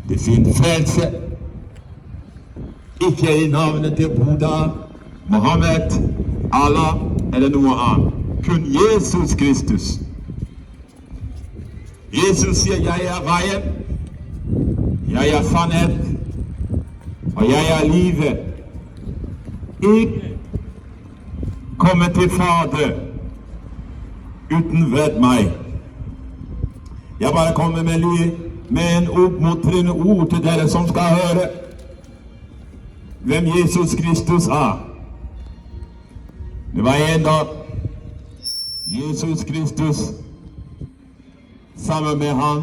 Det finnes frelse. Ikke i navnet til Buddha, Mohammed, Allah eller noe annet. Kun Jesus Kristus. Jesus sier, jeg er veien, jeg er sannhet, og jeg er livet. Ikke komme til Fader uten ved meg. Jeg bare kommer med en oppmuntrende ord til dere som skal høre hvem Jesus Kristus er. Det var en dag Jesus Kristus sammen med han,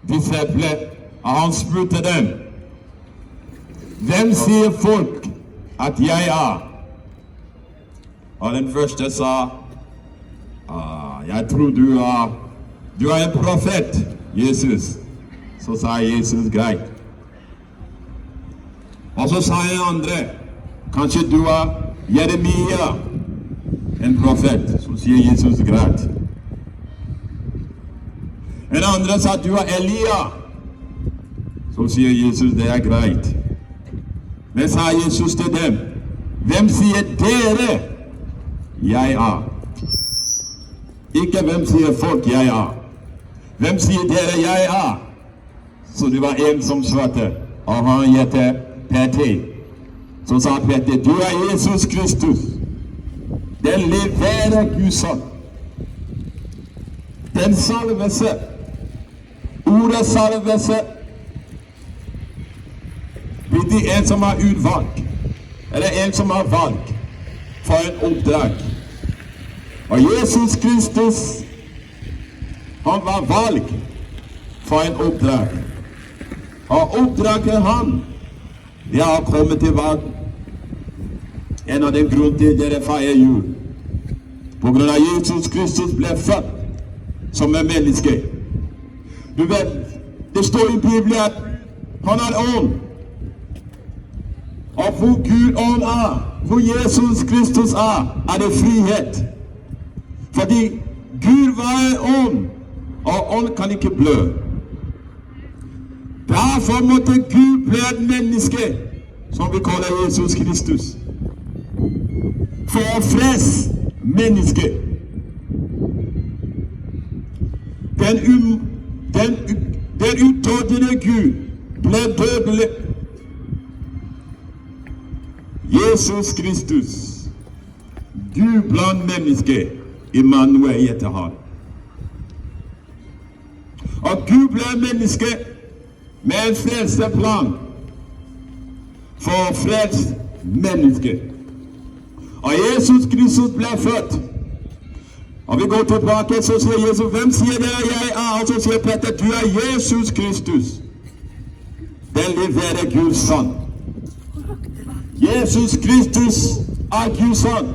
disipler, og han spurte dem, hvem sier folk at jeg er? Og den første sa, jeg tror du er en profet, Jesus. Så sa Jesus, greit. Og så sa en andre, kanskje du er Jeremia, en profet. Så sier Jesus, greit. En andre sa du er Elia. Så sier Jesus, det er greit. Men sa Jesus til dem, hvem sier dere jeg er? Ikke hvem sier folk jeg er. Hvem sier dere jeg er? Så det var en som svarte, og han heter Peter. Så sa Peter, du er Jesus Kristus. Den leverer Guds sønn. Den salvelse, ordet salvelse, betyr en som er utvalgt, eller en som er valgt for en oppdrag. Og Jesus Kristus, han var valgt for en oppdrag. Og oppdraget han, det er å komme til verden. En av de grunnene til dere feirer jul. På grunn av Jesus Kristus ble født som en menneske. Du vet, det står i Bibelen at han er ånd. Og hvor Gud ånd er, hvor Jesus Kristus er det frihet. Fordi Gud var ånd, og ånd kan ikke blø. Derfor måtte Gud bli et menneske, som vi kaller Jesus Kristus. For å frelse mennesket. Den utdødende Gud ble dødelig. Jesus Kristus, Gud blant mennesker, Immanuel heter han. Og Gud ble menneske med en frelsesplan for å frelse mennesket. Og Jesus Kristus ble født. Og vi går tilbake, så sier Jesus, hvem sier dere jeg er? Og så sier Peter, du er Jesus Kristus. Den leverer Guds sønn. Jesus Kristus er Guds sønn.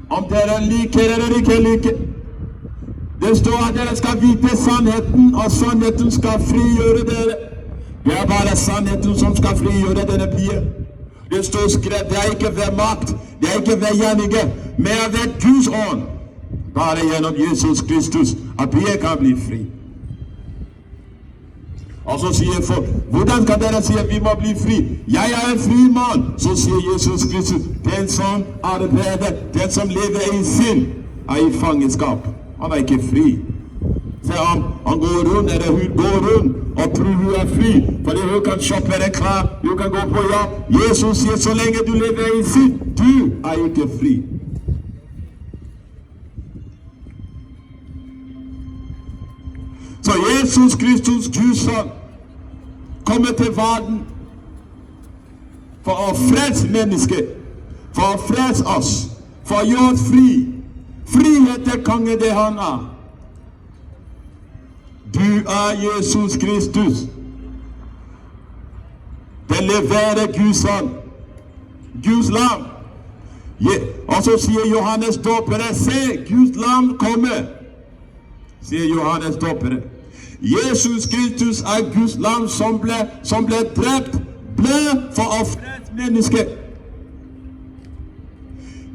Om dere liker eller ikke liker. Det står at dere skal vite sannheten, og sannheten skal frigjøre dere. Det er bare sannheten som skal frigjøre denne byen. Det står skrevet, det er ikke ved makt, det er ikke ved gjerninger, men ved Guds ånd. Bare gjennom Jesus Kristus, at byen kan bli fri. Og så sier folk, hvordan kan dere si at vi må bli fri? Jeg er en fri mann. Så sier Jesus Kristus, den som arbeider, den som lever i synd, er i fangenskap. Han er ikke fri. Så han går rundt, eller hun går rundt, og tror hun er fri, fordi hun kan shoppe en klær, hun kan gå på jobb. Jesus sier, så lenge du lever i synd, du er ikke fri. Så Jesus Kristus, Guds sønn, kommer til verden for å frelse mennesket, for å frelse oss, for å gjøre oss fri. Frihet er konge det han er. Du er Jesus Kristus. Den leverer Guds sønn, Guds lam. Og så sier Johannes dåperen, se, Guds lam kommer. Sier Johannes dåperen. Jesus Kristus er Guds lam som ble drept, ble for å frelse mennesket.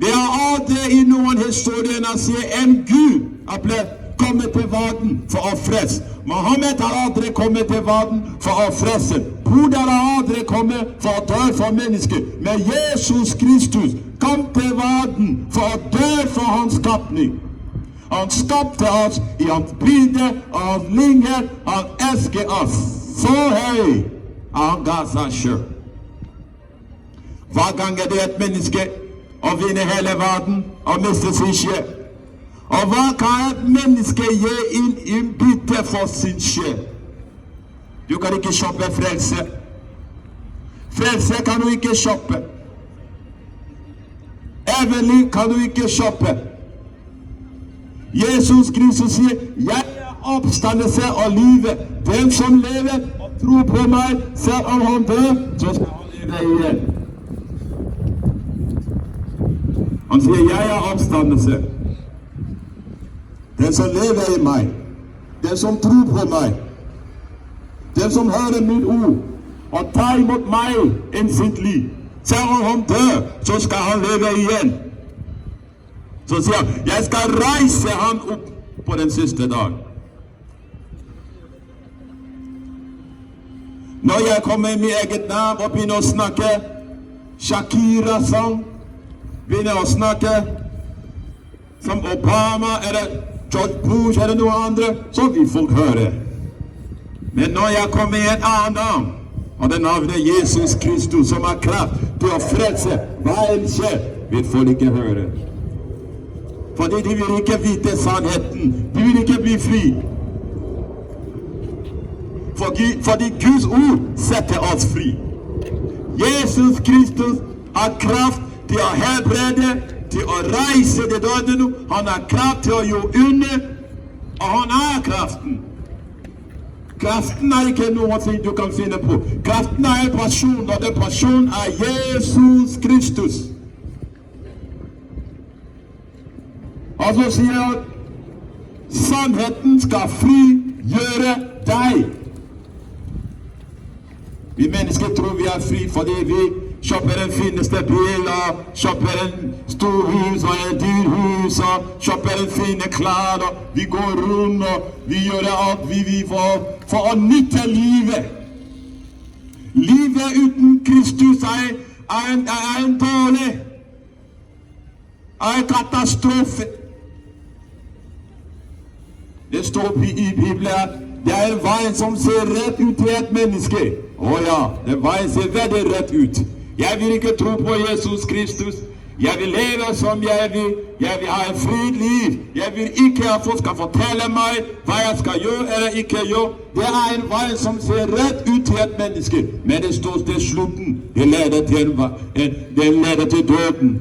Det er aldri i noen historien å si en Gud ble kommet til verden for å frelse. Mohammed har aldri kommet til verden for å frelse. Buddha har aldri kommet for å dø for mennesker. Men Jesus Kristus kom til verden for å dø for hans skapning. Han skapte oss i hans bilde og hans lignhet. Han elsker oss så høy. Han ga seg selv. Hver gang det et menneske å vinne hele verden og miste sin sjel. Og hva kan et menneske gi i bytte for sin sjel? Du kan ikke kjøpe frelse. Frelse kan du ikke kjøpe. Evig liv kan du ikke kjøpe. Jesus Kristus sier, jeg er oppstandelse og livet. Den som lever og tror på meg, selv om han dør, så skal han leve igjen. Han sier, jeg er oppstandelse. Den som lever i meg, den som tror på meg, den som hører mitt ord og tar imot meg i sitt liv, selv om han dør, så skal han leve igjen. Så sier han, jeg skal reise han opp på den siste dag. Når jeg kommer i mitt eget navn og begynner å snakke Shakira-sang, begynner å snakke som Obama eller George Bush eller noe andre, så vil folk høre. Men når jeg kommer i et annet navn, og det navnet Jesus Kristus, som har kraft til å frelse hva enn skjer, vil folk ikke høre. Fordi de vil ikke vite sannheten. De vil ikke bli fri. Fordi Guds ord setter oss fri. Jesus Kristus har kraft til å helbrede, til å reise de døde. Han har kraft til å gjøre under, og han har kraften. Kraften er ikke noe du kan finne på. Kraften er en person, og den personen er Jesus Kristus. Og så sier han, sannheten skal frigjøre deg. Vi mennesker tror vi er fri fordi vi kjøper den fineste bil, og kjøper en stor hus og en dyr hus, og kjøper en fine klær, og vi går rundt, og vi gjør alt vi vil for å nytte livet. Livet uten Kristus er en dårlig, er en katastrofe. Det står i Bibelen, det er en vei som ser rett ut til et menneske. Ja, den veien ser veldig rett ut. Jeg vil ikke tro på Jesus Kristus. Jeg vil leve som jeg vil. Jeg vil ha en fri liv. Jeg vil ikke at folk skal fortelle meg hva jeg skal gjøre eller ikke gjøre. Det er en vei som ser rett ut til et menneske. Men det står til slutten. Det leder til døden.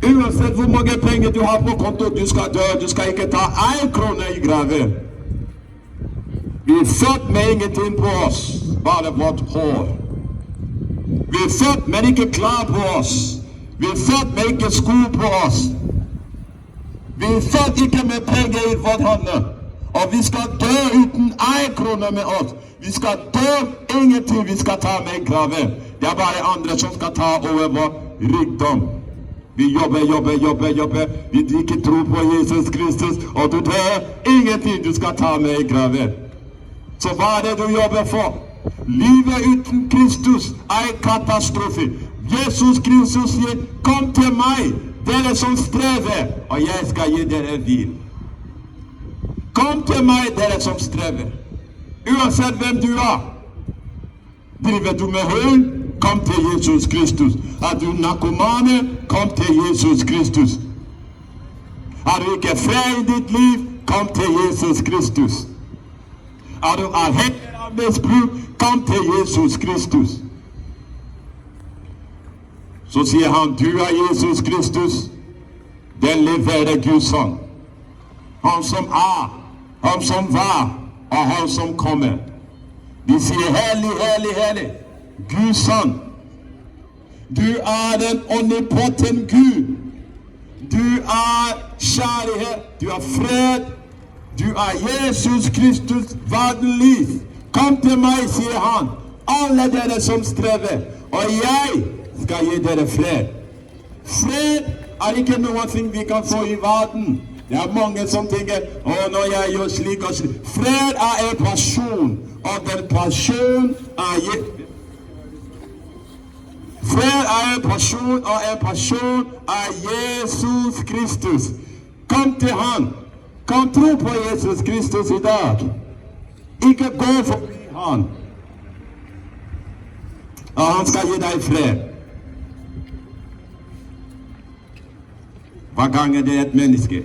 Uansett hvor mange penger du har på konto, du skal dø. Du skal ikke ta 1 krone i graven. Vi er født med ingenting på oss, bare vårt hår. Vi er født, men ikke klær på oss. Vi er født med ikke sko på oss. Vi er født ikke med penger i vårt hånd. Og vi skal dø uten 1 krone med oss. Vi skal dø ingenting vi skal ta med i graven. Det er bare andre som skal ta over vår rikdom. Vi jobber. Vi ikke tror på Jesus Kristus, og du dør ingenting du skal ta med i graven. Så hva er det du jobber for? Livet uten Kristus er en katastrofe. Jesus Kristus sier, kom til meg, dere som strever, og jeg skal gi dere hvil. Kom til meg, dere som strever. Uansett hvem du er. Driver du med høy? Kom til Jesus Kristus. Er du narkomane? Kom til Jesus Kristus. Er du ikke fred i ditt liv? Kom til Jesus Kristus. Er du avhengig av misbruk? Kom til Jesus Kristus. Så sier han, du er Jesus Kristus. Den leverer Guds ånd. Han som er, han som var, og han som kommer. De sier, hellig, hellig, hellig. Guds ånd. Du er den omnipotent Gud. Du er kjærlighet. Du er fred. Du er Jesus Kristus, verden liv. Kom til meg, sier han, alle dere som strever, og jeg skal gi dere fred. Fred er ikke noe vi kan få i verden. Det er mange som tenker nå jeg gjør slik og slik. Fred er en person, og den person er Fred er en person, og en person er Jesus Kristus. Kom til han. Kom tro på Jesus Kristus i dag. Ikke gå forbi han. Og han skal gi deg fred. Hva ganger det er et menneske?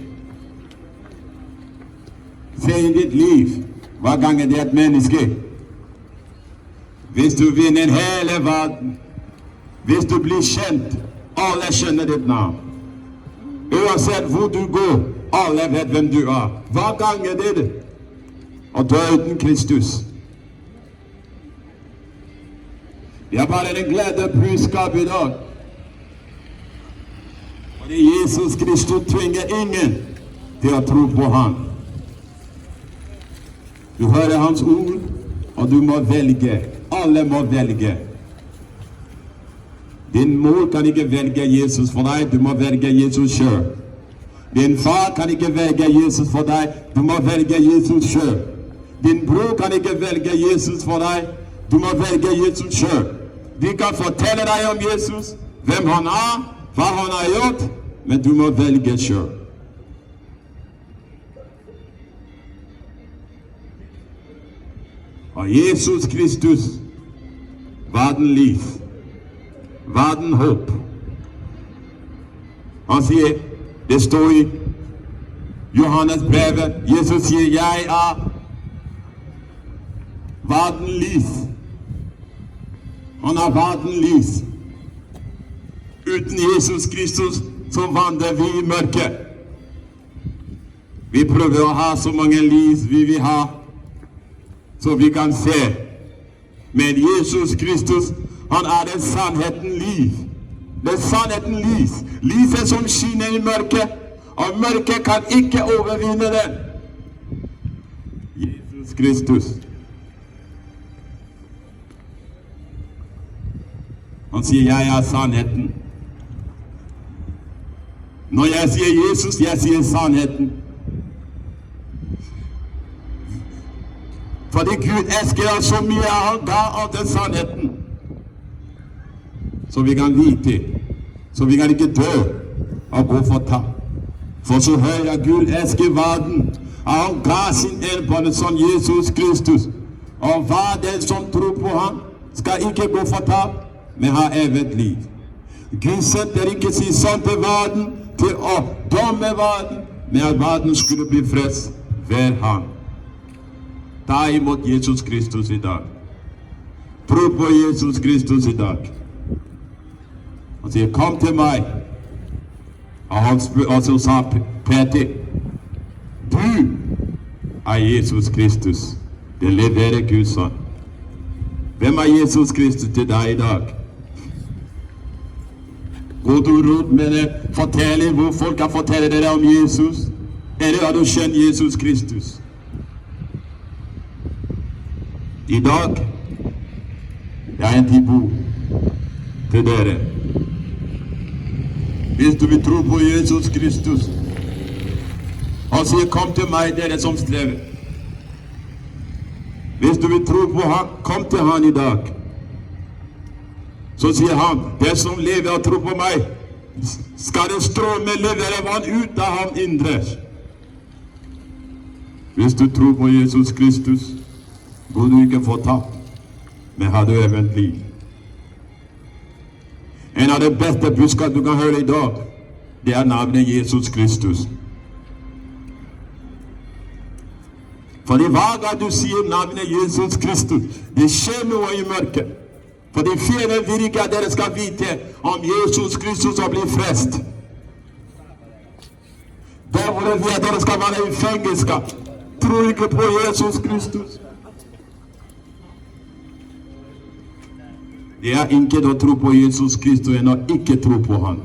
Se i ditt liv. Hva ganger det er et menneske? Hvis du vinner hele verden, hvis du blir kjent, alle kjenner ditt navn. Uansett hvor du går, alle vet hvem du er. Hva ganger det er det? Og du er uten Kristus. Det er bare en glede budskap i dag. Fordi Jesus Kristus tvinger ingen til å tro på ham. Du hører hans ord, og du må velge. Alle må velge. Din mor kan ikke velge Jesus for deg, du må velge Jesus selv. Din far kan ikke velge Jesus for deg, du må velge Jesus selv. Din bror kan ikke velge Jesus for deg, du må velge Jesus selv. De kan fortelle deg om Jesus, hvem han er, hva han har gjort, men du må velge selv. Og Jesus Kristus var den liv. Verden håp. Han sier, det står i Johannes brevet, Jesus sier, jeg er verden lys. Han er verden lys. Uten Jesus Kristus så vandrer vi i mørket. Vi prøver å ha så mange lys vi vil ha, så vi kan se. Men Jesus Kristus, han er den sannheten liv. Det er sannheten lys. Lyset som skinner i mørket, og mørket kan ikke overvinne den. Jesus Kristus. Han sier, jeg er sannheten. Når jeg sier Jesus, jeg sier sannheten. Fordi Gud elsker oss så mye, han ga oss den sannheten. Så vi kan vite, så vi kan ikke dø og gå fortapt. For så høyere Gud elsker verden, han ga sin enbårne sønn Jesus Kristus. Og hver den som tror på ham, skal ikke gå fortapt, men ha evig liv. Gud sendte ikke sin sønn til verden, til å dømme verden, men at verden skulle bli frelst ved ham. Ta imot Jesus Kristus i dag. Tro på Jesus Kristus i dag. Han sier, kom til meg. Og så sa Peter, du er Jesus Kristus. Det leverer Guds sønn. Hvem er Jesus Kristus til deg i dag? Går du rundt med det, forteller hvor folk kan fortelle dere om Jesus? Eller har du kjent Jesus Kristus? I dag, det er en tilbud til dere. Hvis du vil tro på Jesus Kristus, han sier, kom til meg, dere som strever. Hvis du vil tro på ham, kom til han i dag. Så sier han, det som lever og tror på meg, skal det strømme levere vann ut av ham indre. Hvis du tror på Jesus Kristus, går du ikke fortapt, men har du evig liv. En av de beste budskap du kan høre i dag, det er navnet Jesus Kristus. Fordi hver gang du sier navnet Jesus Kristus, det skjer noe i mørket. Fordi fienden vil ikke at dere skal vite om Jesus Kristus og bli frelst. Der hvor det vil at dere skal være i fengelskap, tror ikke på Jesus Kristus. Det er ikke å tro på Jesus Kristus enn å ikke tro på ham.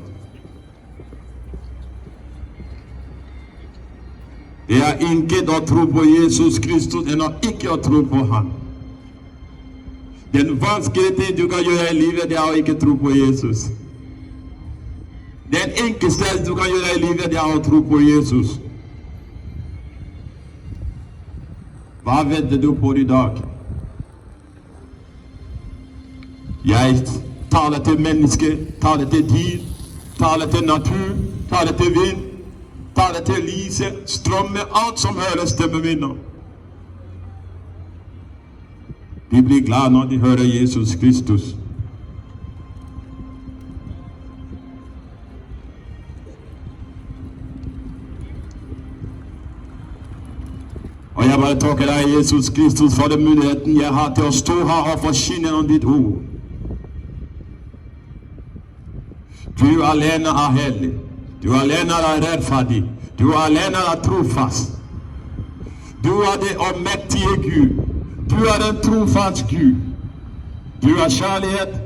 Det er ikke å tro på Jesus Kristus enn å ikke tro på ham. Den vanskelige ting du kan gjøre i livet, det er å ikke tro på Jesus. Den enkleste du kan gjøre i livet, det er å tro på Jesus. Hva venter du på i dag? Jeg taler til mennesker, taler til dyr, taler til natur, taler til vind, taler til lyset, strømmer, alt som hører stemmen min nå. De blir glad når de hører Jesus Kristus. Og jeg bare takker deg, Jesus Kristus, for den muligheten jeg har til å stå her og forkynne om ditt ord. Du alene er hellig. Du alene er rettferdig. Du alene er trofast. Du er det allmektige Gud. Du er en trofast Gud. Du er kjærlighet.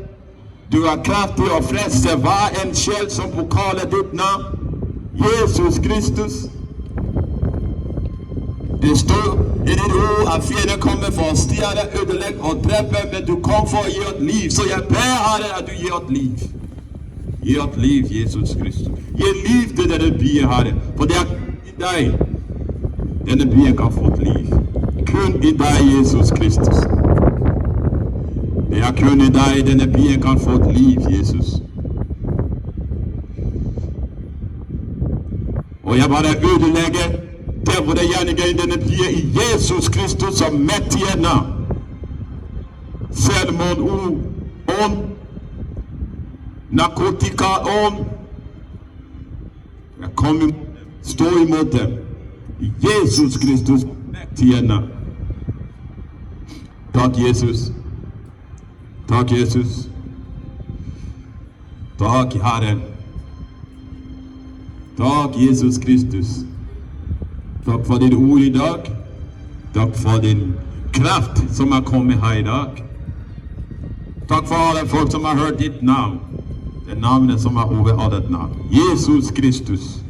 Du er kraftig og frelser hver en sjel som pokaler ditt navn. Jesus Kristus. Det står i ditt ord at fienden kommer for å stjele, ødelegge og drepe, men du kom for å gi oss liv. Så jeg ber Herre at du gir oss liv. Gi oss liv, Jesus Kristus. Gi liv til denne byen, Herre. For det er i deg denne byen kan få liv. Kun i deg, Jesus Kristus. Det er kun i deg denne byen kan få liv, Jesus. Og jeg bare ødelegger der hvor det gjerninger i denne byen i Jesus Kristus som mektige navn. Selvmord, ånd, narkotika, ånd. Jeg kommer, stå imot dem. I Jesus Kristus mektige navn. Takk, Jesus. Takk, Jesus. Takk, Herren. Takk, Jesus Kristus. Takk for ditt ord i dag. Takk for din kraft som har kommet her i dag. Takk for alle folk som har hørt ditt navn. Det navnet som er over alle navn. Jesus Kristus.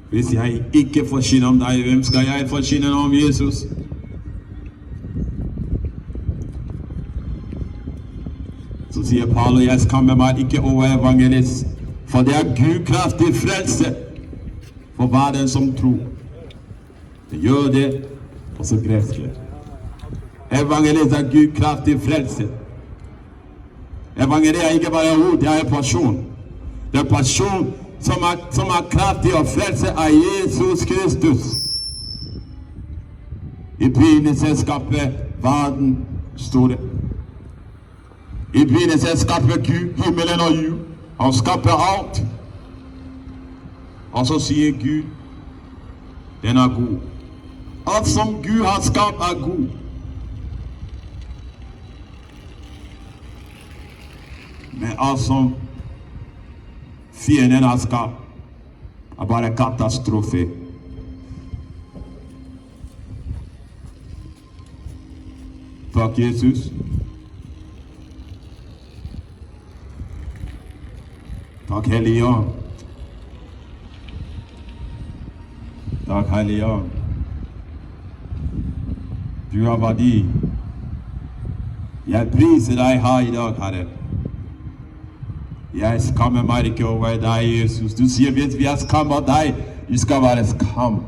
Hvis jeg ikke forkynner om deg, hvem skal jeg forkynne om Jesus? Så sier Paulus, jeg skammer meg ikke over evangelist, for det er Gud kraftig frelse for hver den som tror. Det gjør det, og så greske. Evangelist er Gud kraftig frelse. Evangeliet er ikke bare ord, det er passion. Det er passion som er kraftig og frelse av Jesus Kristus. I begynnelsen skapte verden store. I begynnelsen skapte Gud himmelen og jord. Han skapte alt. Og så sier Gud, den er god. Alt som Gud har skapt er god. Men alt som fienden har skapt er bare katastrofe. Takk, Jesus. Takk, Hellige Ånd. Takk, Hellige Ånd. Du har verdi. Jeg priser deg her i dag, Herre. Jeg skammer meg ikke over deg, Jesus. Du sier, hvis vi har skammet deg, vi skal være skam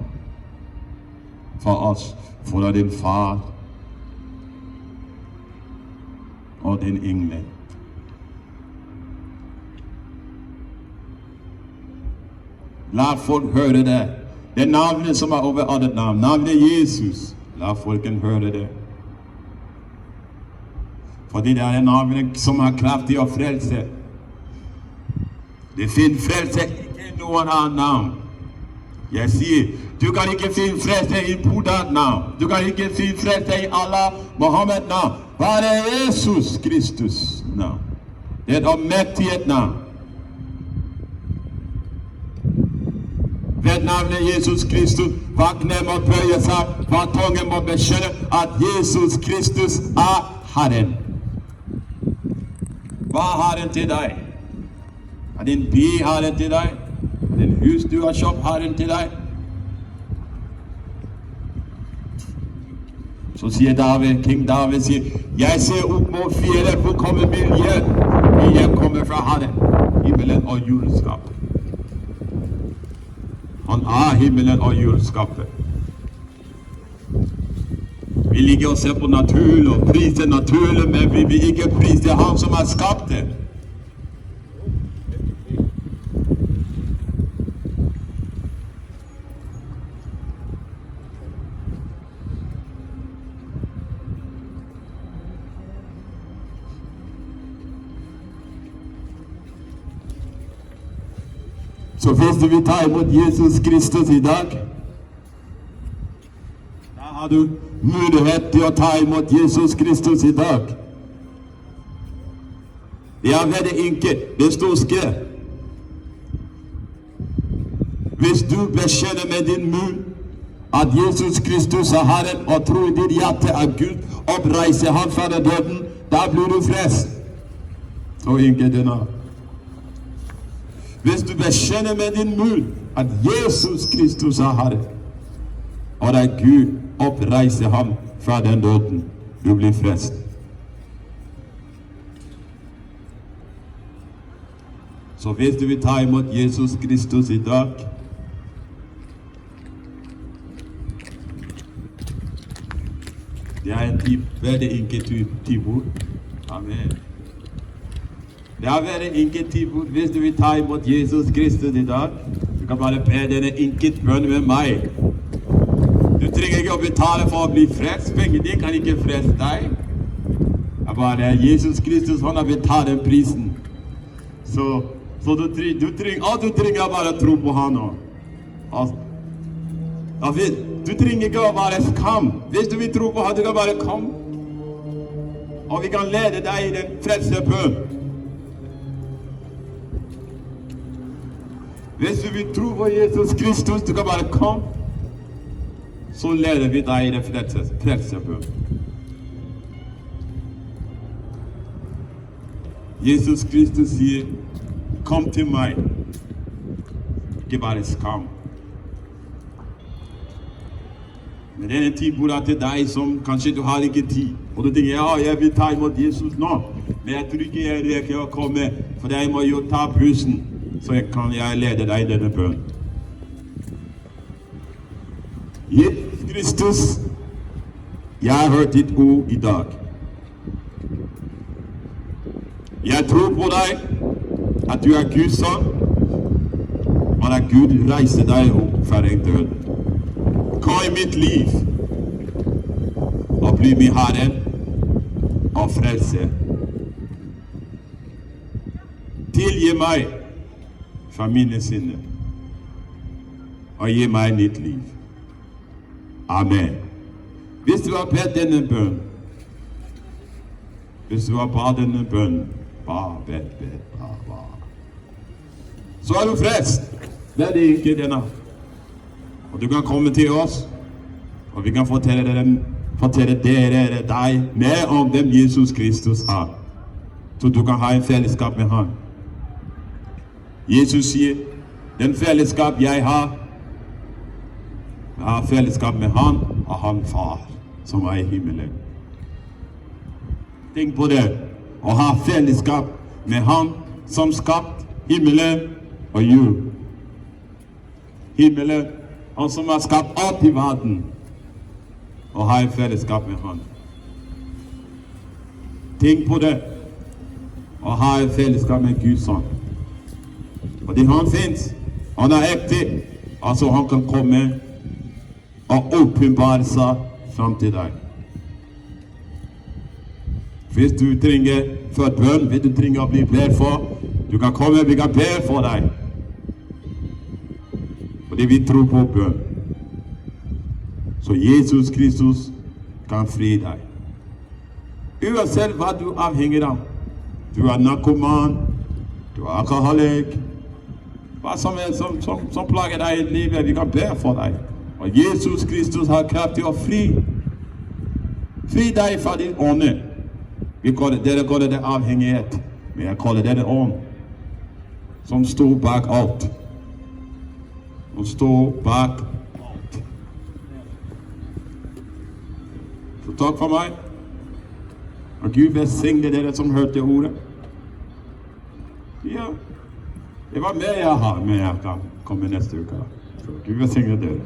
for oss, for din far og din engel. La folk høre det. Det er navnet som er over alle navn. Navnet Jesus. La folken høre det. Fordi det er navnet som er kraftig og frelse. Det finnes frelse ikke i noen annen navn. Jeg sier, du kan ikke finne frelse i Buddha's navn. Du kan ikke finne frelse i Allah, Mohammed navn. Bare Jesus Kristus navn. Det er et allmektig navn. Ved navnet Jesus Kristus, hva kne må bøye seg, hva tunge må bekjenne at Jesus Kristus er Herren. Hva er Herren til deg? Er din bil Herren til deg? Er din hus du har kjøpt Herren til deg? Så sier David, King David sier, jeg ser opp mot fjellet, hvor kommer min hjelp? Min hjelp kommer fra Herren, himmelen og jordskap. Han himmelen og jord skapte. Vi ligger og ser på naturen og priser naturen, men vi vil ikke prise han som har skapt det. Så hvis du vil ta imot Jesus Kristus i dag, da har du mulighet til å ta imot Jesus Kristus i dag. Det er veldig enkelt. Det står skrevet. Hvis du bekjenner med din munn at Jesus Kristus er Herren, og tror i ditt hjerte at Gud oppreiser ham fra døden, da blir du frelst. Så enkelt det er. Hvis du bekjenner med din munn at Jesus Kristus er Herre, og at Gud oppreiser ham fra den døden, du blir frelst. Så hvis du vil ta imot Jesus Kristus i dag, det er en veldig enkel tilbud. Amen. Det er veldig enkelt tilbud. Hvis du vil ta imot Jesus Kristus i dag, du kan bare be denne enkelt bønn med meg. Du trenger ikke å betale for å bli frelst. Pengene kan ikke frelse deg. Det er bare Jesus Kristus, han har betalt den prisen. Så du trenger bare å tro på han nå. Du trenger ikke å bare skam. Hvis du vil tro på han, du kan bare komme. Og vi kan lede deg i den frelsebønn. Hvis du vil tro på Jesus Kristus, du kan bare komme. Så leder vi deg i den frelsebønn. Jesus Kristus sier, kom til meg. Ikke bare skam. Men det er en tid hvor det er deg som kanskje du har ikke tid. Og du tenker, ja, jeg vil ta imot Jesus nå. Men jeg tror ikke jeg rekker å komme, for jeg må jo ta bussen. Så kan jeg lede deg i denne bønnen. Jesus Kristus, jeg har hørt ditt ord i dag. Jeg tror på deg, at du er Guds sønn, og at Gud reiser deg opp fra den døden. Kom i mitt liv, og bli min Herre og frelse. Tilgi meg fra mine synder, og gi meg nytt liv. Amen. Hvis du har bedt denne bønn, så er du frelst. Det er det ikke denne. Og du kan komme til oss, og vi kan fortelle deg mer om hvem Jesus Kristus er, så du kan ha en fellesskap med ham. Jesus sier, den fellesskap jeg har fellesskap med han og han far, som er i himmelen. Tenk på det, å ha fellesskap med han som skapt himmelen og jord. Himmelen, han som har skapt alt i verden, og ha en fellesskap med han. Tenk på det, å ha en fellesskap med Guds sønn. Fordi han finnes, han er ekte, altså han kan komme og åpenbare seg frem til deg. Hvis du trenger for bønn, hvis du trenger å bli bedt for, du kan komme, vi kan be for deg. Fordi vi tror på bønn. Så Jesus Kristus kan fri deg. Uansett hva du er avhengig av. Du er narkoman, du er alkoholik, hva som plager deg i livet, vi kan be for deg. Og Jesus Kristus har kraft til å fri deg fra din ånde. Dere kaller det avhengighet, men jeg kaller det ånd, som står bak alt. Som står bak alt. Så takk for meg. Og Gud velsigne dere som hørte ordet. Ja, det var mer jeg har, men jeg kan komme neste uke. forstår. Gud velsigne dere.